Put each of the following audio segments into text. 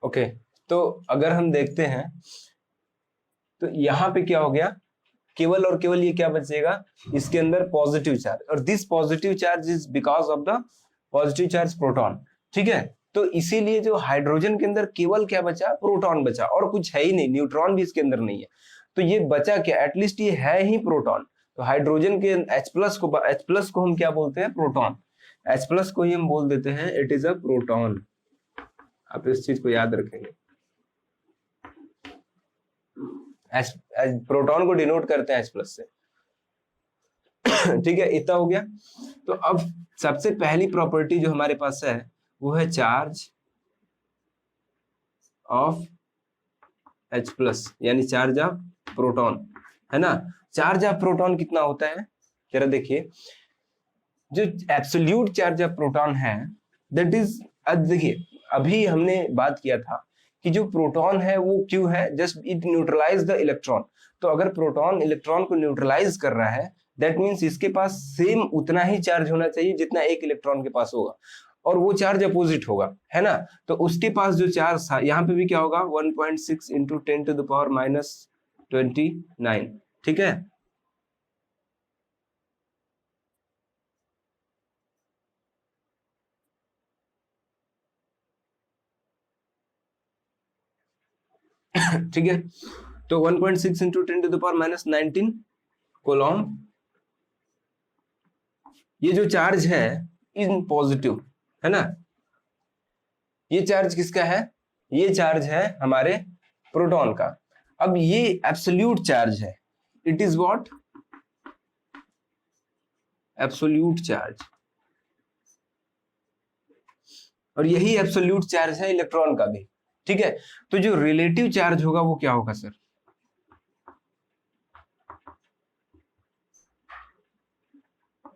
Okay, तो अगर हम देखते हैं तो यहाँ पे क्या हो गया, केवल और केवल ये क्या बचेगा, इसके अंदर पॉजिटिव चार्ज, और this positive charge is because of the positive charge proton. ठीक है, तो इसीलिए जो हाइड्रोजन के अंदर केवल क्या बचा, प्रोटॉन बचा, और कुछ है ही नहीं, न्यूट्रॉन भी इसके अंदर नहीं है। तो ये बचा क्या, एटलीस्ट ये है ही प्रोटॉन। तो हाइड्रोजन के H प्लस को हम क्या बोलते हैं, प्रोटॉन। H प्लस को ही हम बोल देते हैं इट इज अ प्रोटॉन। आप इस चीज को याद रखेंगे, प्रोटॉन को डिनोट करते हैं H प्लस से। ठीक है, इतना हो गया। तो अब सबसे पहली प्रॉपर्टी जो हमारे पास है वो है चार्ज ऑफ H प्लस, यानी चार्ज ऑफ प्रोटॉन, है ना। चार्ज ऑफ प्रोटॉन कितना होता है, जरा देखिए, जो एब्सोल्यूट चार्ज ऑफ प्रोटॉन है दैट इज, देखिए अभी हमने बात किया था कि जो प्रोटॉन है वो क्यों है, just it neutralise the electron. तो अगर प्रोटॉन इलेक्ट्रॉन को न्यूट्रलाइज कर रहा है दैट मीन्स इसके पास सेम उतना ही चार्ज होना चाहिए जितना एक इलेक्ट्रॉन के पास होगा, और वो चार्ज अपोजिट होगा, है ना। तो उसके पास जो चार्ज था यहाँ पे भी क्या होगा, 1.6 इंटू 10 टू द पावर -29। ठीक है, ठीक है, तो 1.6 इंटू 10 टू द पावर -19 कोलॉम। ये जो चार्ज है इन पॉजिटिव, है ना, ये चार्ज किसका है, ये चार्ज है हमारे प्रोटॉन का। अब ये एब्सोल्यूट चार्ज है, it is what, absolute charge, और यही एब्सोल्यूट चार्ज है इलेक्ट्रॉन का भी। ठीक है, तो जो रिलेटिव चार्ज होगा वो क्या होगा सर,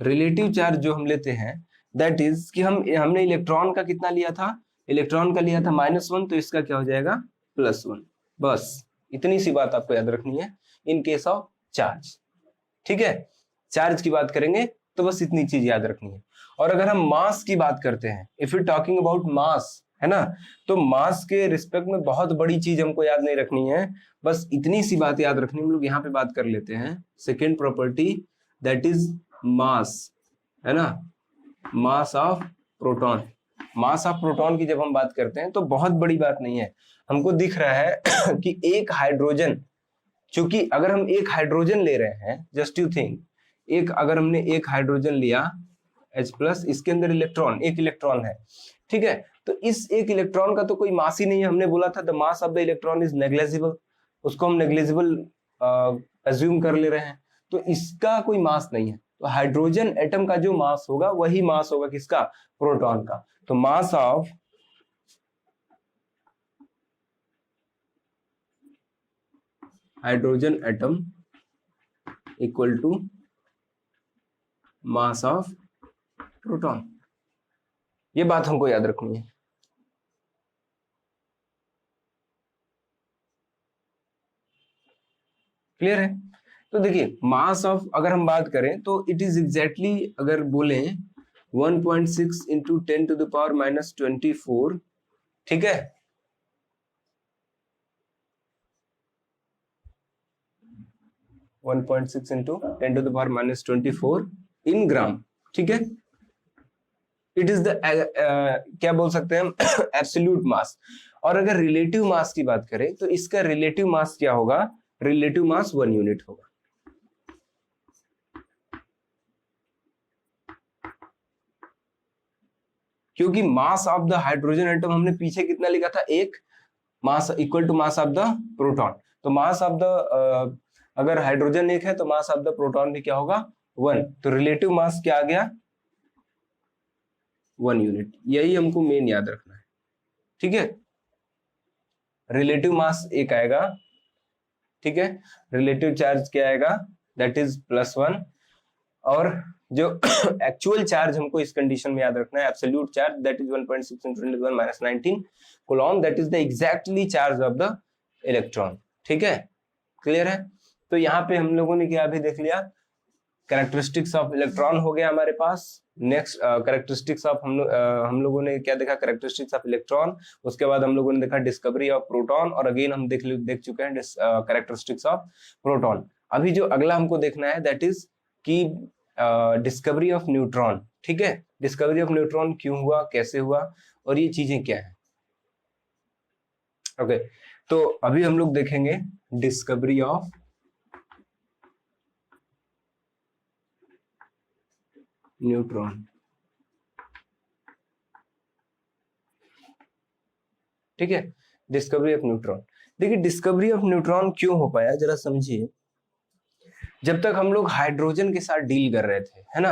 रिलेटिव चार्ज जो हम लेते हैं दैट इज कि हमने इलेक्ट्रॉन का कितना लिया था, इलेक्ट्रॉन का लिया था -1, तो इसका क्या हो जाएगा, +1। बस इतनी सी बात आपको याद रखनी है इन केस ऑफ चार्ज। ठीक है, चार्ज की बात करेंगे तो बस इतनी चीज याद रखनी है। और अगर हम मास की बात करते हैं, if you talking about mass, है ना, तो मास के रिस्पेक्ट में बहुत बड़ी चीज हमको याद नहीं रखनी है, बस इतनी सी बात याद रखनी। हम लोग यहाँ पे बात कर लेते हैं second property, that is mass, है ना, मास of proton. Mass of proton की जब हम बात करते हैं तो बहुत बड़ी बात नहीं है, हमको दिख रहा है कि एक हाइड्रोजन, क्योंकि अगर हम एक हाइड्रोजन ले रहे हैं, जस्ट यू थिंक, अगर हमने एक हाइड्रोजन लिया H प्लस, इसके अंदर इलेक्ट्रॉन, एक इलेक्ट्रॉन है, ठीक है, तो इस एक इलेक्ट्रॉन का तो कोई मास ही नहीं है। हमने बोला था the mass of the electron is negligible, उसको हम नेग्लेजिबल अज्यूम कर ले रहे हैं, तो इसका कोई मास नहीं है। तो हाइड्रोजन एटम का जो मास होगा वही मास होगा किसका, प्रोटॉन का। तो mass of hydrogen atom equal to mass of proton, ये बात हमको याद रखनी है। क्लियर है, तो देखिए मास ऑफ अगर हम बात करें तो इट इज एग्जैक्टली, अगर बोले 1.6 इंटू 10 टू द पावर -24, ठीक है, 1.6 इंटू 10 टू द पावर -24 इन ग्राम, ठीक है, इट इज द क्या बोल सकते हैं हम, एब्सोल्यूट मास। और अगर रिलेटिव मास की बात करें तो इसका रिलेटिव मास क्या होगा, रिलेटिव मास 1 यूनिट होगा। क्योंकि mass of the hydrogen atom हमने पीछे कितना लिखा था, एक, mass equal to mass of the proton. तो मास ऑफ द, अगर हाइड्रोजन एक है तो मास ऑफ द प्रोटॉन भी क्या होगा, 1। तो रिलेटिव मास क्या आ गया, 1 यूनिट। यही हमको मेन याद रखना है, ठीक है, रिलेटिव मास एक आएगा, ठीक है, रिलेटिव चार्ज क्या आएगा, दैट इज +1, और जो एक्चुअल चार्ज हमको इस कंडीशन में याद रखना है, absolute charge that is 1.6 into 10 - 19 Coulomb, that is the exactly charge of the electron. ठीक है, क्लियर है। तो यहाँ पे हम लोगों ने क्या अभी देख लिया, कैरेक्टरिस्टिक्स ऑफ इलेक्ट्रॉन हो गया हमारे पास, नेक्स्ट कैरेक्टरिस्टिक्स ऑफ हम लोगों ने क्या देखा, कैरेक्टरिस्टिक्स ऑफ इलेक्ट्रॉन, उसके बाद हम लोगों ने देखा डिस्कवरी ऑफ प्रोटॉन, और अगेन हम देख चुके हैं कैरेक्टरिस्टिक्स ऑफ प्रोटॉन। अभी जो अगला हमको देखना है दैट इज कि डिस्कवरी ऑफ न्यूट्रॉन। ठीक है, डिस्कवरी ऑफ न्यूट्रॉन क्यों हुआ, कैसे हुआ, और ये चीजें क्या है। ओके, तो अभी हम लोग देखेंगे डिस्कवरी ऑफ न्यूट्रॉन। ठीक है, डिस्कवरी ऑफ न्यूट्रॉन। देखिए डिस्कवरी ऑफ न्यूट्रॉन क्यों हो पाया, जरा समझिए। जब तक हम लोग हाइड्रोजन के साथ डील कर रहे थे, है ना,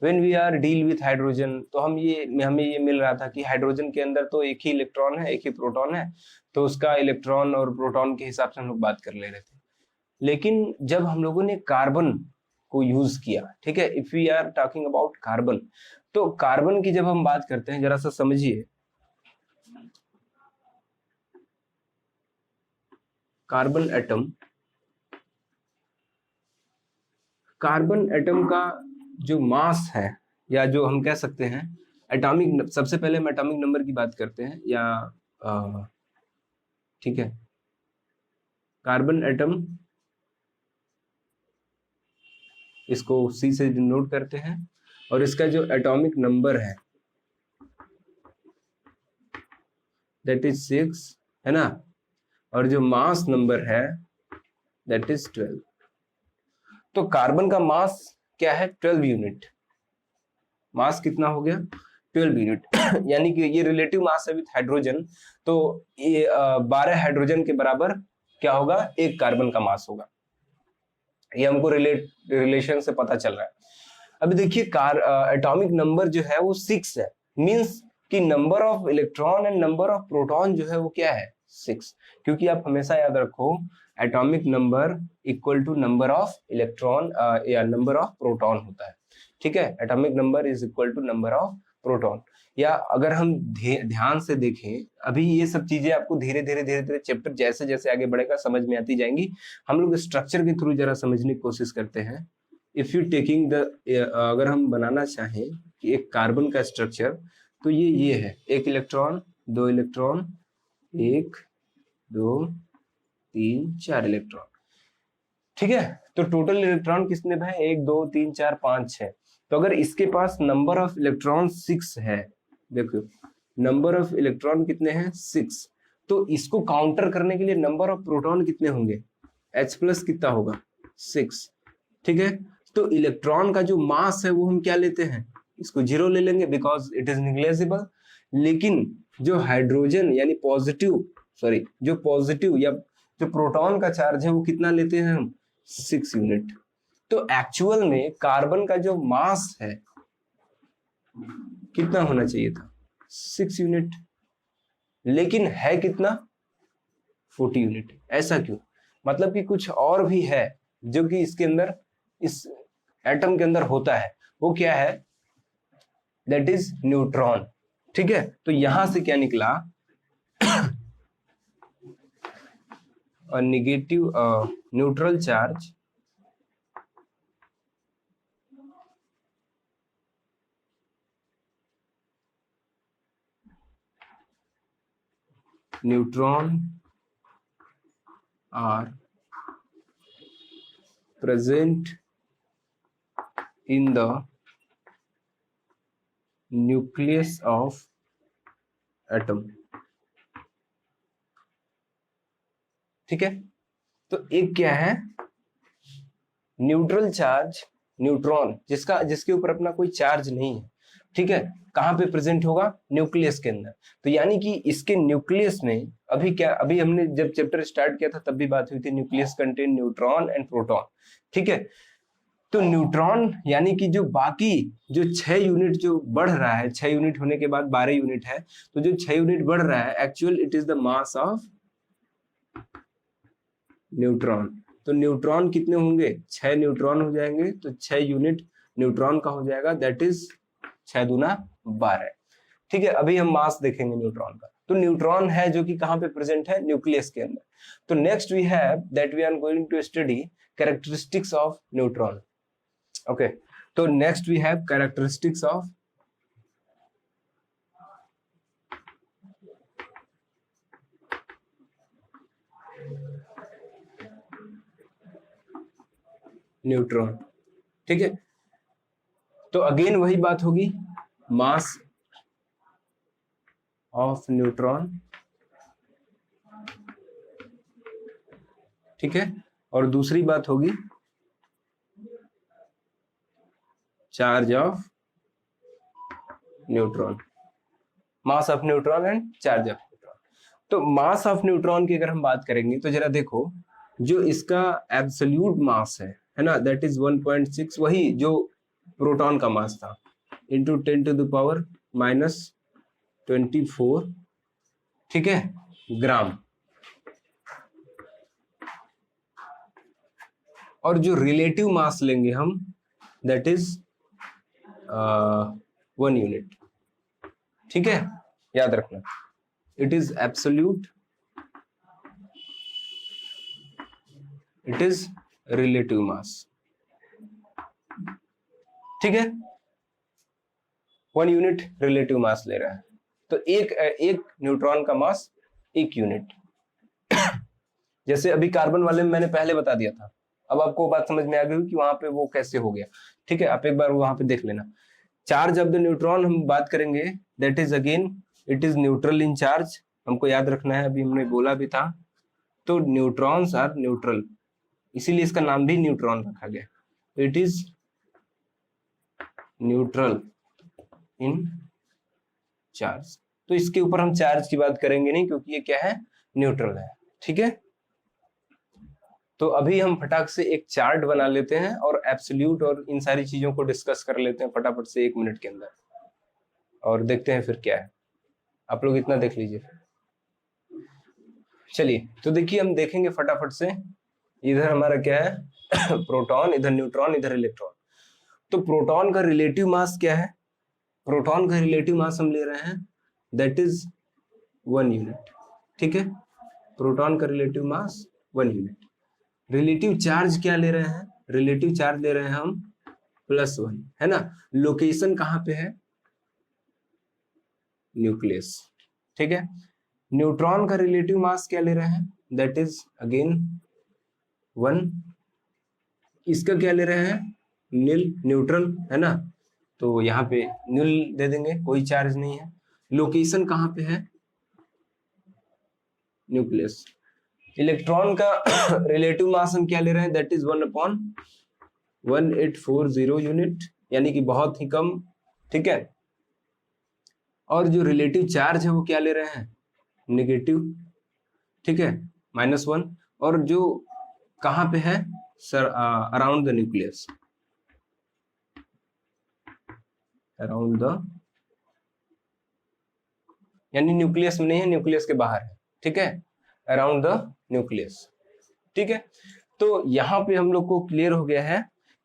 when we are deal with hydrogen, तो हमें ये मिल रहा था कि हाइड्रोजन के अंदर तो एक ही इलेक्ट्रॉन है, एक ही प्रोटॉन है, तो उसका इलेक्ट्रॉन और प्रोटॉन के हिसाब से हम लोग बात कर ले रहे थे। लेकिन जब हम लोगों ने कार्बन को यूज किया, ठीक है, if we are talking about carbon, तो कार्बन की जब हम बात करते हैं, जरा सा समझिए, कार्बन एटम का जो मास है, या जो हम कह सकते हैं एटॉमिक, सबसे पहले हम एटॉमिक नंबर की बात करते हैं, या ठीक है, कार्बन एटम, इसको C से डिनोट करते हैं, और इसका जो एटॉमिक नंबर है दैट इज 6, है ना, और जो मास नंबर है दैट इज 12। तो कार्बन का मास क्या है, 12 यूनिट। मास कितना हो गया, 12 यूनिट यानी कि ये रिलेटिव मास है विथ हाइड्रोजन, तो ये 12 हाइड्रोजन के बराबर क्या होगा, एक कार्बन का मास होगा। ये हमको रिलेशन से पता चल रहा है। अभी देखिए एटॉमिक नंबर जो है वो 6 है, मींस कि number of electron and number of proton जो है वो क्या है, 6। क्योंकि आप हमेशा याद रखो atomic number equal to number of electron या नंबर ऑफ प्रोटॉन होता है। ठीक है, atomic number is equal to number of proton. या अगर हम ध्यान से देखें, अभी ये सब चीजें आपको धीरे धीरे चैप्टर जैसे जैसे आगे बढ़ेगा समझ में आती जाएंगी। हम लोग स्ट्रक्चर के थ्रू जरा समझने की कोशिश करते हैं। इफ यू टेकिंग द, अगर हम बनाना चाहें कि एक कार्बन का स्ट्रक्चर, तो ये है, एक इलेक्ट्रॉन, दो इलेक्ट्रॉन, 1 2 3 4 इलेक्ट्रॉन। ठीक है, तो टोटल इलेक्ट्रॉन कितने हैं, 1 2 3 4 5 6। तो अगर इसके पास नंबर ऑफ इलेक्ट्रॉन 6 है, देखो नंबर ऑफ इलेक्ट्रॉन कितने हैं, 6, तो इसको काउंटर करने के लिए नंबर ऑफ प्रोटॉन कितने होंगे, H प्लस कितना होगा, 6। ठीक है, तो इलेक्ट्रॉन का जो मास है वो हम क्या लेते हैं, इसको 0 ले लेंगे बिकॉज इट इज निग्लेजिबल। लेकिन जो हाइड्रोजन यानी जो पॉजिटिव या जो प्रोटॉन का चार्ज है वो कितना लेते हैं हम, 6 यूनिट। तो एक्चुअल में कार्बन का जो मास है कितना होना चाहिए था, 6 यूनिट, लेकिन है कितना, 40 यूनिट। ऐसा क्यों, मतलब कि कुछ और भी है जो कि इसके अंदर, इस एटम के अंदर होता है, वो क्या है, दैट इज न्यूट्रॉन। ठीक है, तो यहां से क्या निकला, negative neutral charge neutron are present in the nucleus of atom। ठीक है, तो एक क्या है, न्यूट्रल चार्ज, न्यूट्रॉन जिसके ऊपर अपना कोई चार्ज नहीं है। ठीक है, कहां पे प्रेजेंट होगा, न्यूक्लियस के अंदर। तो यानी कि इसके न्यूक्लियस में अभी हमने जब चैप्टर स्टार्ट किया था तब भी बात हुई थी, nucleus contain neutron and proton. ठीक है, तो न्यूट्रॉन यानी कि जो बाकी जो 6 यूनिट जो बढ़ रहा है, 6 यूनिट होने के बाद 12 यूनिट है, तो जो 6 यूनिट बढ़ रहा है actual it is the mass of neutron. तो न्यूट्रॉन कितने होंगे, 6 न्यूट्रॉन हो जाएंगे, तो 6 यूनिट न्यूट्रॉन का हो जाएगा, दैट इज 6 दूना 12। ठीक है, अभी हम मास देखेंगे न्यूट्रॉन का। तो न्यूट्रॉन है जो कि कहां पे प्रेजेंट है, न्यूक्लियस के अंदर। तो next we have that we are going to study characteristics of neutron. Okay, तो next we have characteristics of neutron. ठीक है, तो अगेन वही बात होगी, मास ऑफ न्यूट्रॉन। ठीक है, और दूसरी बात होगी charge of neutron, mass of neutron and charge of neutron. तो मास ऑफ न्यूट्रॉन की अगर हम बात करेंगे तो जरा देखो, जो इसका एब्सोल्यूट मास है ना, दैट इज 1.6, वही जो प्रोटॉन का मास था, इंटू 10⁻⁻24, ठीक है, ग्राम। और जो रिलेटिव मास लेंगे हम, दैट इज 1 यूनिट। ठीक है, याद रखना, it is absolute, it is relative mass. ठीक है, 1 यूनिट रिलेटिव मास ले रहा है, तो एक न्यूट्रॉन का मास 1 यूनिट। जैसे अभी कार्बन वाले में मैंने पहले बता दिया था, अब आपको बात समझ में आ गई कि वहां पे वो कैसे हो गया। ठीक है, आप एक बार वहां पे देख लेना। चार्ज ऑफ द न्यूट्रॉन हम बात करेंगे, that is again it is neutral in charge, हमको याद रखना है, अभी हमने बोला भी था। तो न्यूट्रॉन्स आर न्यूट्रल, इसीलिए इसका नाम भी न्यूट्रॉन रखा गया, it is neutral in charge. तो इसके ऊपर हम चार्ज की बात करेंगे नहीं, क्योंकि ये क्या है, न्यूट्रल है। ठीक है, तो अभी हम फटाक से एक चार्ट बना लेते हैं और एब्सोल्यूट और इन सारी चीजों को डिस्कस कर लेते हैं फटाफट से 1 मिनट के अंदर, और देखते हैं फिर क्या है। आप लोग इतना देख लीजिए। चलिए, तो देखिए हम देखेंगे फटाफट से, इधर हमारा क्या है प्रोटॉन, इधर न्यूट्रॉन, इधर इलेक्ट्रॉन। तो प्रोटॉन का रिलेटिव मास क्या है, प्रोटॉन का रिलेटिव मास हम ले रहे हैं, दैट इज 1 यूनिट। ठीक है, प्रोटॉन का relative mass 1 unit. Relative charge क्या ले रहे हैं, रिलेटिव चार्ज ले रहे हैं हम +1, है ना। लोकेशन कहां पे है, न्यूक्लियस। ठीक है, न्यूट्रॉन का रिलेटिव मास क्या ले रहे हैं, दैट इज अगेन 1। इसका क्या ले रहे हैं, नील, न्यूट्रल, है ना, तो यहाँ पे नील दे देंगे, कोई चार्ज नहीं है। लोकेशन कहां पे है, न्यूक्लियस। इलेक्ट्रॉन का रिलेटिव मास हम क्या ले रहे हैं, दैट इज 1/1840 यूनिट, यानी कि बहुत ही कम। ठीक है, और जो रिलेटिव चार्ज है वो क्या ले रहे हैं, नेगेटिव। ठीक है, -1। और जो कहां पे है sir, around the nucleus, around the, यानी न्यूक्लियस में नहीं है, न्यूक्लियस के बाहर है। ठीक है, अराउंड द न्यूक्लियस। ठीक है, तो यहाँ पे हम लोग को क्लियर हो गया है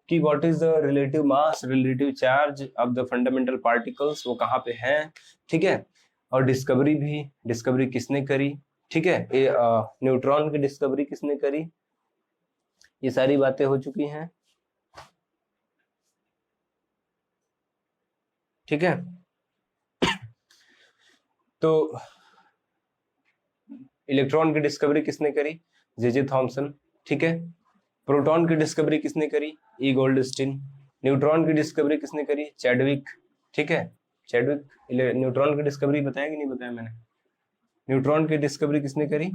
कि what is the relative mass, relative charge of the fundamental particles, वो कहाँ पे हैं। ठीक है, और डिस्कवरी किसने करी। ठीक है, न्यूट्रॉन की डिस्कवरी किसने करी, ये सारी बातें हो चुकी हैं। ठीक है, तो इलेक्ट्रॉन की डिस्कवरी किसने करी, जे थॉमसन। ठीक है, प्रोटॉन की डिस्कवरी किसने करी, ई गोल्डस्टीन। न्यूट्रॉन की डिस्कवरी किसने करी, चैडविक। ठीक है, चैडविक। न्यूट्रॉन की डिस्कवरी बताया कि नहीं बताया मैंने, न्यूट्रॉन की डिस्कवरी किसने करी,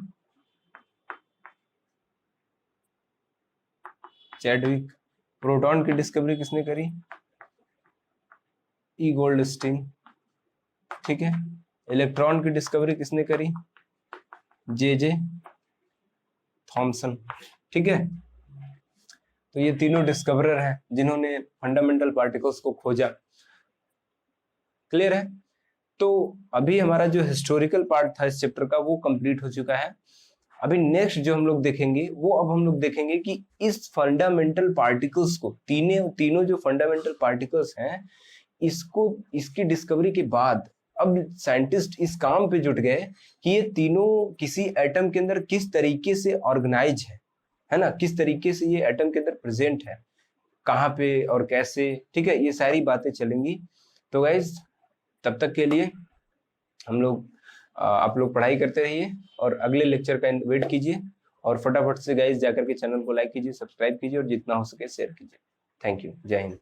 चैडविक। प्रोटॉन की डिस्कवरी किसने करी, ई गोल्डस्टीन। ठीक है, इलेक्ट्रॉन की डिस्कवरी किसने करी, जे थॉमसन। ठीक है, तो ये तीनों डिस्कवरर हैं जिन्होंने फंडामेंटल पार्टिकल्स को खोजा। क्लियर है, तो अभी हमारा जो हिस्टोरिकल पार्ट था इस चैप्टर का वो कंप्लीट हो चुका है। अभी नेक्स्ट जो हम लोग देखेंगे वो, अब हम लोग देखेंगे कि इस फंडामेंटल पार्टिकल्स को, तीनों जो फंडामेंटल पार्टिकल्स हैं, इसको, इसकी डिस्कवरी के बाद अब साइंटिस्ट इस काम पे जुट गए कि ये तीनों किसी एटम के अंदर किस तरीके से ऑर्गेनाइज है ना, किस तरीके से ये एटम के अंदर प्रेजेंट है, कहाँ पे और कैसे, ठीक है, ये सारी बातें चलेंगी। तो गाइज तब तक के लिए आप लोग पढ़ाई करते रहिए और अगले लेक्चर का वेट कीजिए, और फटाफट से गाइज जाकर के चैनल को लाइक कीजिए, सब्सक्राइब कीजिए और जितना हो सके शेयर कीजिए। थैंक यू, जय हिंद।